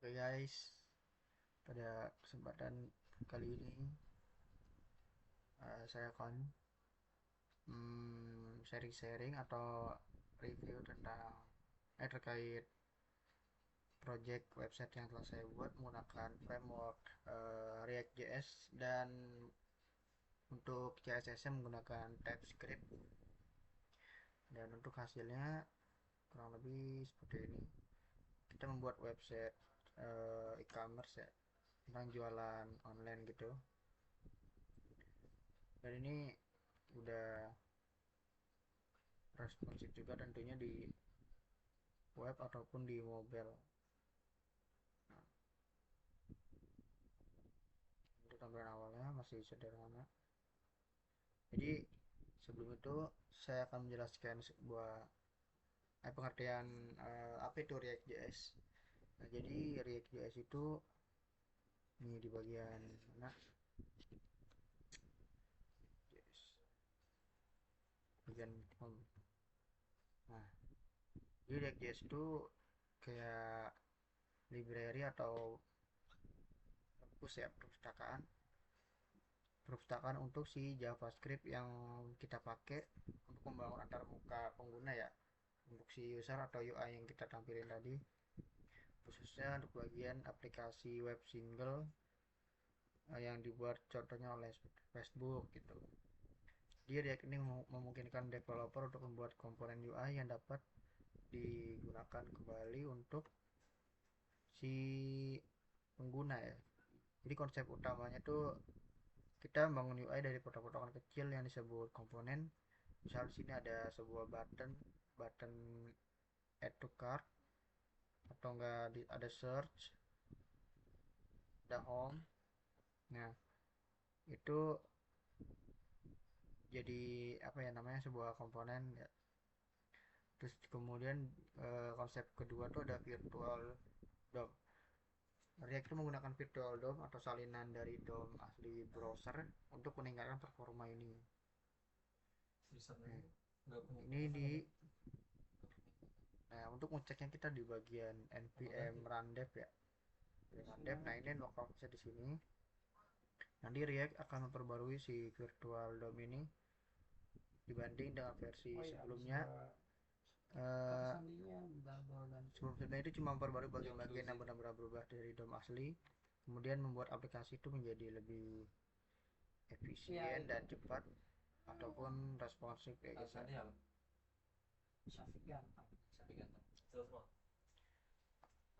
Oke guys, pada kesempatan kali ini saya akan sharing-sharing atau review tentang terkait project website yang telah saya buat menggunakan framework React.js dan untuk CSS menggunakan TypeScript, dan untuk hasilnya kurang lebih seperti ini. Kita membuat website e-commerce ya, tentang jualan online gitu, dan ini udah responsif juga tentunya di web ataupun di mobile. Nah, untuk tampilan awalnya masih sederhana. Jadi sebelum itu saya akan menjelaskan sebuah pengertian apa itu React.js. Nah, jadi React.js itu ini di bagian mana? Bagian home. Nah, jadi React.js itu kayak library atau perpus ya, perpustakaan untuk si JavaScript yang kita pakai untuk membangun antar muka pengguna ya, untuk si user atau UI yang kita tampilin tadi, khususnya untuk bagian aplikasi web single yang dibuat contohnya oleh Facebook gitu. Dia React ini memungkinkan developer untuk membuat komponen UI yang dapat digunakan kembali untuk si pengguna ya. Jadi konsep utamanya tuh kita membangun UI dari potongan-potongan kecil yang disebut komponen. Misal di sini ada sebuah button, button add to cart, atau enggak ada search, ada home. Nah, itu jadi apa ya namanya, sebuah komponen ya. Terus kemudian konsep kedua tuh ada virtual DOM. React itu menggunakan virtual DOM atau salinan dari DOM asli browser untuk meningkatkan performa ini. Nah, ini di nah untuk ngeceknya kita di bagian npm rundev ya. Rundev, nah ini lokal di sini. Nanti React akan memperbarui si virtual DOM ini dibanding dengan versi sebelumnya. Sebelumnya itu cuma memperbarui bagian-bagian yang benar-benar berubah dari DOM asli, kemudian membuat aplikasi itu menjadi lebih efisien dan cepat ataupun responsif kayak gitu.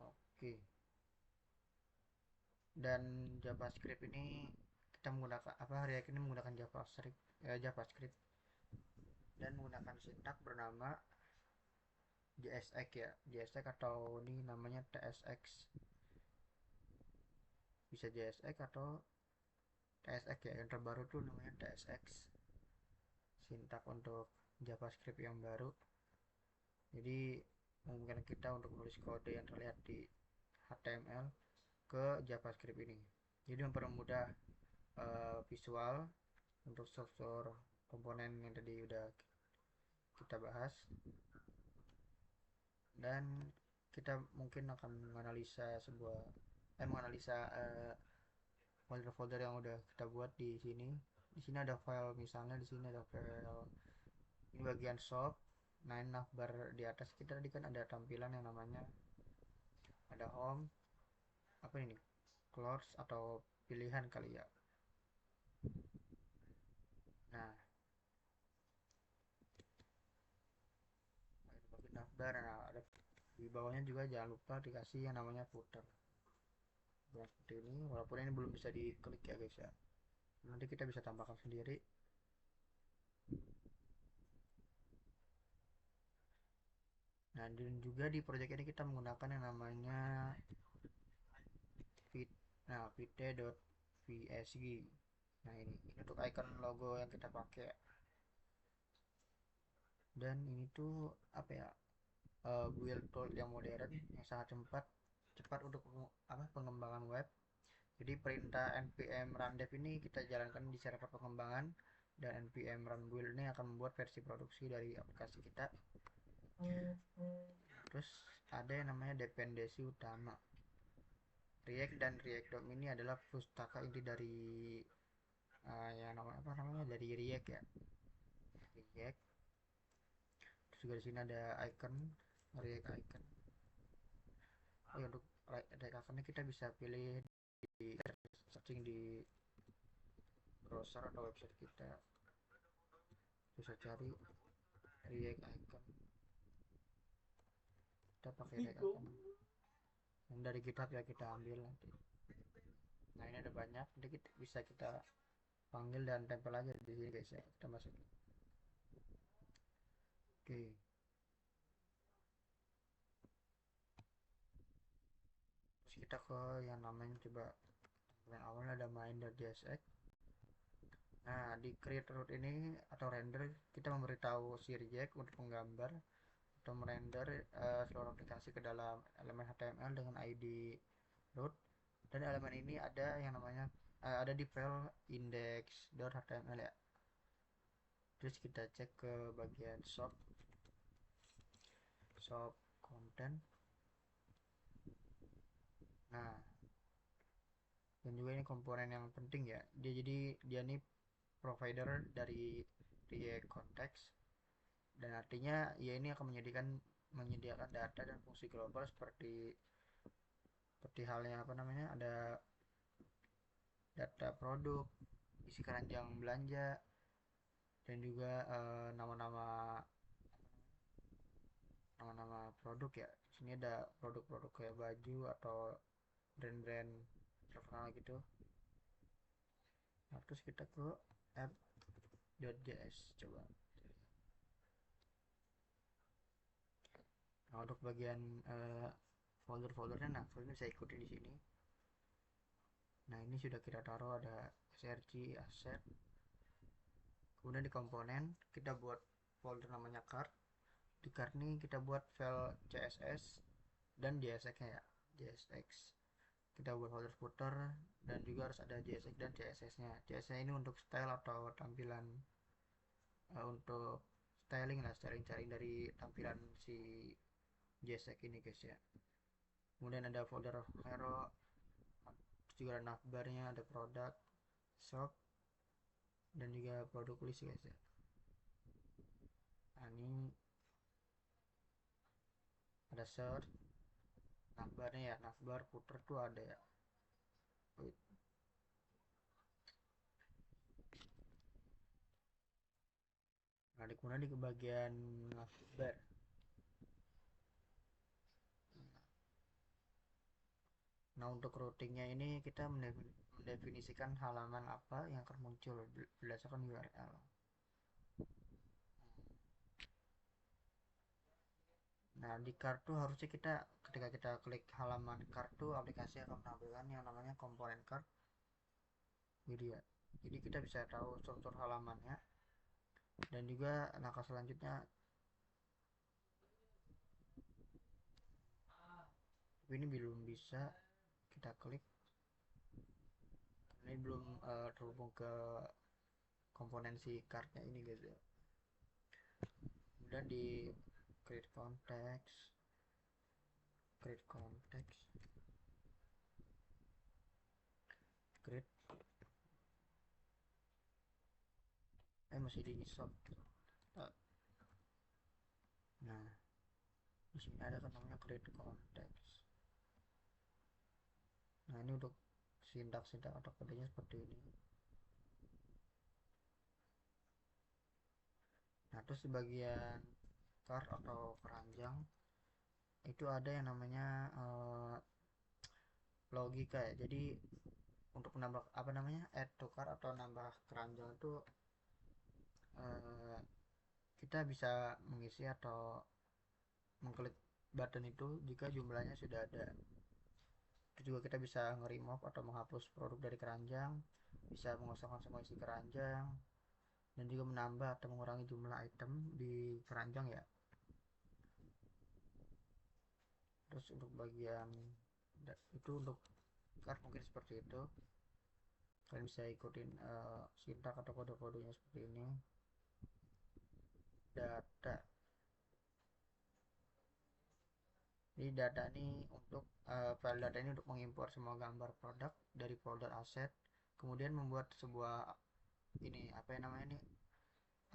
Oke. Dan JavaScript ini kita menggunakan apa, React ini menggunakan JavaScript dan menggunakan sintak bernama JSX ya, JSX atau ini namanya TSX, bisa JSX atau TSX ya, yang terbaru tuh namanya TSX, sintak untuk JavaScript yang baru. Jadi memungkinkan kita untuk menulis kode yang terlihat di HTML ke JavaScript ini. Jadi mempermudah visual untuk struktur komponen yang tadi udah kita bahas, dan kita mungkin akan menganalisa menganalisa folder-folder yang udah kita buat di sini. Di sini ada file, misalnya di sini ada file ini bagian shop. Nah, ini navbar di atas kita tadi kan ada tampilan yang namanya ada home, apa ini, close atau pilihan kali ya. Nah, bagian navbar, nah ada di bawahnya juga jangan lupa dikasih yang namanya footer. Nah, seperti ini, walaupun ini belum bisa diklik ya guys ya, nanti kita bisa tambahkan sendiri. Nah, dan juga di project ini kita menggunakan yang namanya vite.psg. Nah, ini untuk icon logo yang kita pakai. Dan ini tuh apa ya, build tool yang modern yang sangat cepat untuk pengembangan web. Jadi perintah npm run dev ini kita jalankan di server pengembangan, dan npm run build ini akan membuat versi produksi dari aplikasi kita. Terus ada yang namanya dependensi utama. React dan React DOM ini adalah pustaka inti dari yang namanya dari React ya. React. Terus juga di sini ada icon, React icon. Oh ya, untuk React iconnya kita bisa pilih di searching di browser atau website kita, bisa cari React icon, kita pakai React icon yang dari GitHub ya, kita ambil nanti. Nah ini ada banyak, jadi bisa kita panggil dan tempel aja di sini guys ya, kita masukin. Oke, terus kita ke yang namanya, coba yang awalnya ada main.jsx. Nah di create root ini atau render, kita memberitahu si React untuk menggambar atau merender seluruh aplikasi ke dalam elemen HTML dengan ID root, dan elemen ini ada yang namanya ada di file index.html ya. Terus kita cek ke bagian shop content. Nah dan juga ini komponen yang penting ya, dia nih provider dari React Context, dan artinya ya ini akan menyediakan data dan fungsi global seperti halnya apa namanya, ada data produk, isi keranjang belanja, dan juga nama-nama produk ya. Di sini ada produk-produk kayak baju atau brand-brand terkenal gitu. Nah, terus kita ke app.js coba. Nah, untuk bagian folder-foldernya, nah folder saya ikutin di sini. Nah, ini sudah kita taruh, ada src, asset. Kemudian di komponen kita buat folder namanya card. Di card ini kita buat file css dan JSX-nya ya, JSX. Kita buat folder footer, dan juga harus ada JSX dan CSS-nya. CSS-nya ini untuk style atau tampilan, untuk styling lah, styling dari tampilan si JSX ini guys ya. Kemudian ada folder hero, juga ada navbarnya, ada produk, shop, dan juga produk list guys ya. Nah ini ada search, navbarnya ya, navbar, footer tuh ada ya. Nah kemudian di bagian navbar, nah untuk routingnya ini kita mendefinisikan halaman apa yang akan muncul berdasarkan URL. Nah di kartu harusnya kita, ketika kita klik halaman kartu, aplikasi akan menampilkan yang namanya komponen card gitu ya. Jadi kita bisa tahu struktur halamannya, dan juga langkah selanjutnya. Tapi ini belum bisa kita klik, ini belum terhubung ke komponen si cardnya ini guys ya. Kemudian di create context, create masih di shop. Nah di sini ada kan namanya create context. Nah ini untuk sintaks atau kodenya seperti ini. Nah terus di bagian card atau keranjang itu ada yang namanya logika ya. Jadi untuk menambah apa namanya, add to cart atau nambah keranjang itu kita bisa mengisi atau mengklik button itu jika jumlahnya sudah ada. Itu juga kita bisa nge-remove atau menghapus produk dari keranjang, bisa mengosongkan semua isi keranjang, dan juga menambah atau mengurangi jumlah item di keranjang ya. Terus untuk bagian itu untuk card mungkin seperti itu. Kalian bisa ikutin sintak atau kode-kodenya seperti ini. Data Jadi data ini untuk file data ini untuk mengimpor semua gambar produk dari folder aset, kemudian membuat sebuah ini apa yang namanya ini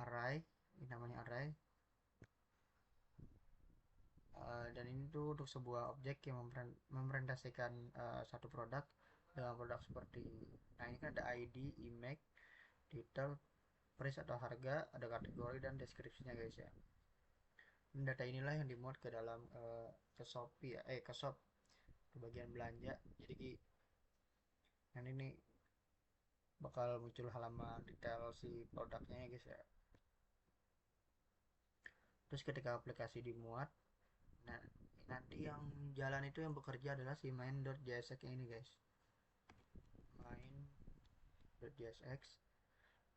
array, ini namanya array. Dan ini tuh untuk sebuah objek yang merepresentasikan satu produk dengan produk seperti, nah ini kan ada ID, image, detail, price atau harga, ada kategori dan deskripsinya guys ya. Dan data inilah yang dimuat ke dalam ke Shopee ya, ke shop, ke bagian belanja. Jadi nanti ini bakal muncul halaman detail si produknya ya guys ya. Terus ketika aplikasi dimuat, nah nanti yang jalan itu yang bekerja adalah si main.jsx ini guys, main.jsx.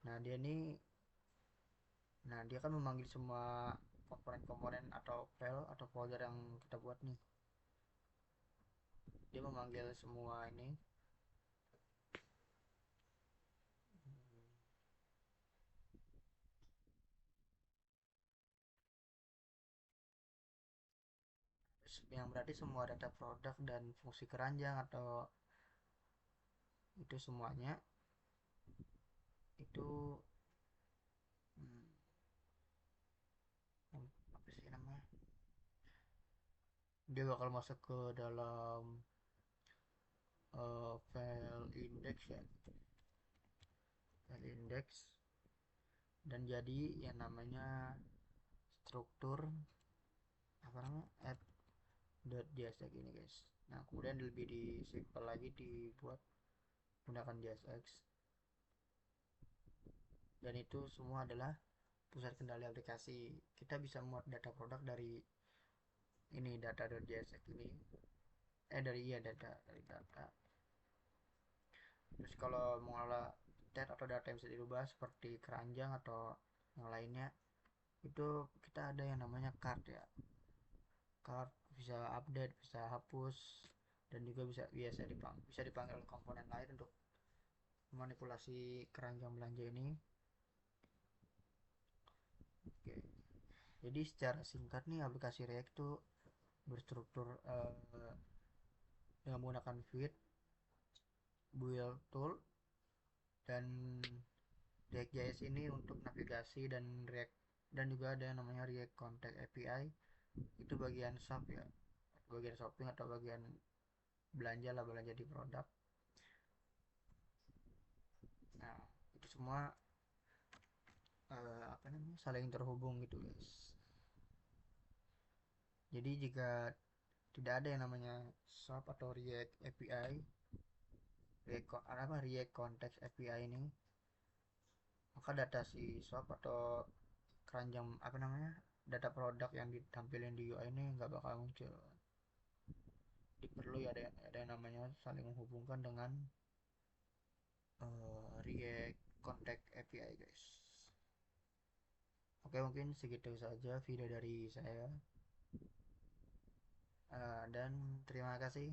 Nah dia ini, nah dia kan memanggil semua komponen-komponen atau file atau folder yang kita buat nih. Dia memanggil semua ini. Yang berarti semua data produk dan fungsi keranjang atau itu semuanya itu hmm, apa sih namanya, dia bakal masuk ke dalam file index ya, file index, dan jadi yang namanya struktur apa namanya app.jsx ini guys. Nah kemudian lebih di simple lagi dibuat menggunakan JSX, dan itu semua adalah pusat kendali aplikasi. Kita bisa muat data produk dari ini data.jsx ini, dari iya data. Terus kalau mengelola tab atau data yang bisa dirubah seperti keranjang atau yang lainnya, itu kita ada yang namanya card ya. Card bisa update, bisa hapus, dan juga bisa dipanggil komponen lain untuk memanipulasi keranjang belanja ini. Oke. Jadi secara singkat nih aplikasi React itu berstruktur dengan menggunakan Vue, Build Tool, dan React.js ini untuk navigasi, dan React, dan juga ada yang namanya React Contact API, itu bagian shop ya, bagian shopping atau bagian belanja lah, belanja di produk. Nah itu semua apa namanya saling terhubung gitu guys. Jadi jika tidak ada yang namanya shop atau React API, React Context API ini, maka data si shop atau keranjang apa namanya data produk yang ditampilin di UI ini nggak bakal muncul. Jadi perlu ya ada yang namanya saling menghubungkan dengan React Contact API guys. Oke mungkin segitu saja video dari saya, dan terima kasih.